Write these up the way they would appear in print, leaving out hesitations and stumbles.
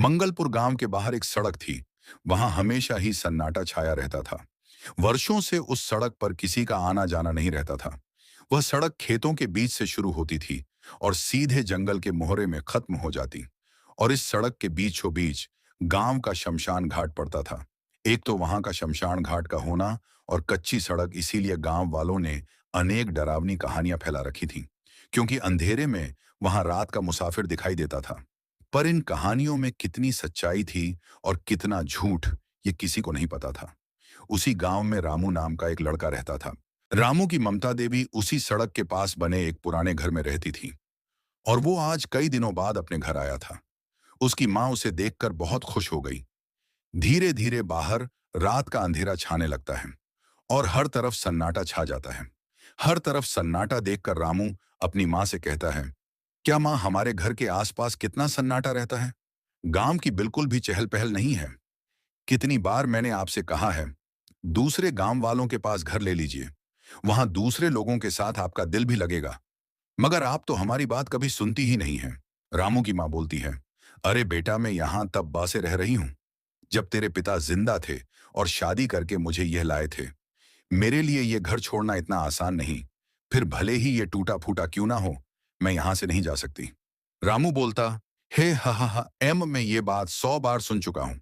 मंगलपुर गांव के बाहर एक सड़क थी। वहां हमेशा ही सन्नाटा छाया रहता था। वर्षों से उस सड़क पर किसी का आना जाना नहीं रहता था। वह सड़क खेतों के बीच से शुरू होती थी और सीधे जंगल के मोहरे में खत्म हो जाती। और इस सड़क के बीचों बीच गांव का शमशान घाट पड़ता था। एक तो वहां का शमशान घाट का होना और कच्ची सड़क, इसीलिए गांव वालों ने अनेक डरावनी कहानियां फैला रखी थी, क्योंकि अंधेरे में वहां रात का मुसाफिर दिखाई देता था। पर इन कहानियों में कितनी सच्चाई थी और कितना झूठ, ये किसी को नहीं पता था। उसी गांव में रामू नाम का एक लड़का रहता था। रामू की ममता देवी उसी सड़क के पास बने एक पुराने घर में रहती थी और वो आज कई दिनों बाद अपने घर आया था। उसकी माँ उसे देखकर बहुत खुश हो गई। धीरे धीरे बाहर रात का अंधेरा छाने लगता है और हर तरफ सन्नाटा छा जाता है। हर तरफ सन्नाटा देखकर रामू अपनी माँ से कहता है, क्या माँ, हमारे घर के आसपास कितना सन्नाटा रहता है। गांव की बिल्कुल भी चहल पहल नहीं है। कितनी बार मैंने आपसे कहा है, दूसरे गांव वालों के पास घर ले लीजिए, वहां दूसरे लोगों के साथ आपका दिल भी लगेगा, मगर आप तो हमारी बात कभी सुनती ही नहीं है। रामू की माँ बोलती है, अरे बेटा, मैं यहाँ तब बा से रह रही हूँ जब तेरे पिता जिंदा थे और शादी करके मुझे यह लाए थे। मेरे लिए यह घर छोड़ना इतना आसान नहीं। फिर भले ही ये टूटा फूटा क्यों ना हो, मैं यहां से नहीं जा सकती। रामू बोलता, हे हा हा हा एम, मैं ये बात 100 बार सुन चुका हूं,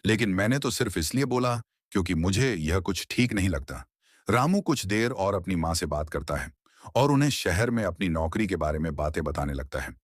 लेकिन मैंने तो सिर्फ इसलिए बोला क्योंकि मुझे यह कुछ ठीक नहीं लगता। रामू कुछ देर और अपनी माँ से बात करता है और उन्हें शहर में अपनी नौकरी के बारे में बातें बताने लगता है।